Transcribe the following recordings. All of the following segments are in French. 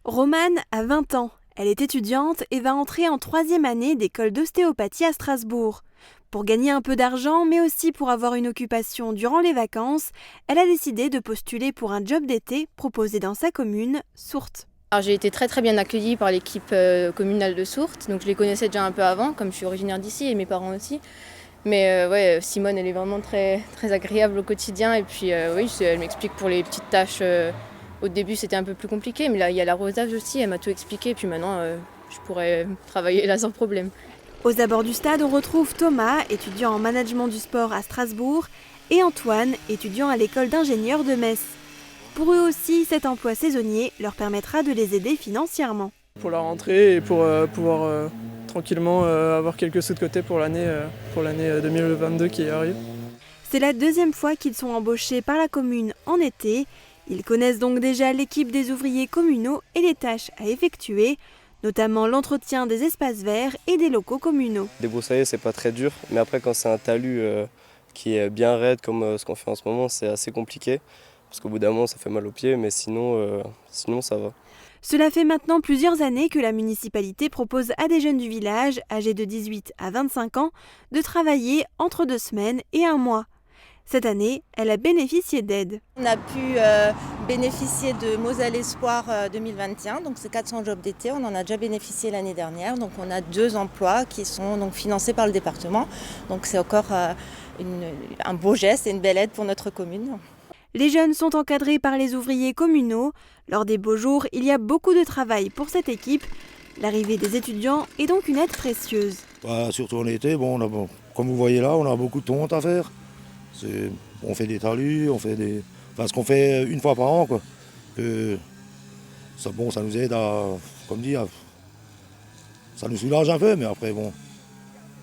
Romane a 20 ans. Elle est étudiante et va entrer en 3e année d'école d'ostéopathie à Strasbourg. Pour gagner un peu d'argent, mais aussi pour avoir une occupation durant les vacances, elle a décidé de postuler pour un job d'été proposé dans sa commune, Sourtes. Alors, j'ai été très bien accueillie par l'équipe communale de Sourtes, donc je les connaissais déjà un peu avant, comme je suis originaire d'ici et mes parents aussi. Mais ouais, Simone, elle est vraiment très agréable au quotidien et puis oui, elle m'explique pour les petites tâches. Au début, c'était un peu plus compliqué, mais là, il y a l'arrosage aussi, elle m'a tout expliqué et puis maintenant, je pourrais travailler là sans problème. Aux abords du stade, on retrouve Thomas, étudiant en management du sport à Strasbourg, et Antoine, étudiant à l'école d'ingénieurs de Metz. Pour eux aussi, cet emploi saisonnier leur permettra de les aider financièrement. Pour la rentrée et pour pouvoir tranquillement avoir quelques sous de côté pour l'année 2022 qui arrive. C'est la 2e fois qu'ils sont embauchés par la commune en été. Ils connaissent donc déjà l'équipe des ouvriers communaux et les tâches à effectuer, notamment l'entretien des espaces verts et des locaux communaux. Débroussailler, c'est pas très dur, mais après quand c'est un talus qui est bien raide comme ce qu'on fait en ce moment, c'est assez compliqué. Parce qu'au bout d'un moment, ça fait mal aux pieds, mais sinon ça va. Cela fait maintenant plusieurs années que la municipalité propose à des jeunes du village, âgés de 18 à 25 ans, de travailler entre 2 semaines et 1 mois. Cette année, elle a bénéficié d'aides. On a pu bénéficier de Moselle Espoir 2021, donc c'est 400 jobs d'été, on en a déjà bénéficié l'année dernière. Donc on a 2 emplois qui sont donc financés par le département. Donc c'est encore un beau geste et une belle aide pour notre commune. Les jeunes sont encadrés par les ouvriers communaux. Lors des beaux jours, il y a beaucoup de travail pour cette équipe. L'arrivée des étudiants est donc une aide précieuse. Surtout en été, comme vous voyez là, on a beaucoup de tonte à faire. On fait des talus, ce qu'on fait une fois par an, quoi. Ça nous aide ça nous soulage un peu, mais après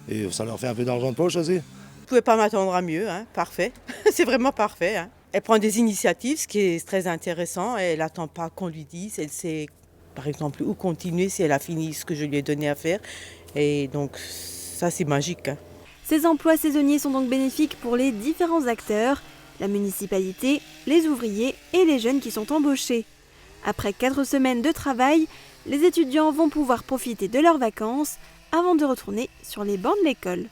et ça leur fait un peu d'argent de poche aussi. Je ne pouvais pas m'attendre à mieux, parfait. C'est vraiment parfait. Elle prend des initiatives, ce qui est très intéressant. Elle n'attend pas qu'on lui dise. Elle sait, par exemple, où continuer si elle a fini ce que je lui ai donné à faire. Et donc, ça, c'est magique. Ces emplois saisonniers sont donc bénéfiques pour les différents acteurs, la municipalité, les ouvriers et les jeunes qui sont embauchés. Après 4 semaines de travail, les étudiants vont pouvoir profiter de leurs vacances avant de retourner sur les bancs de l'école.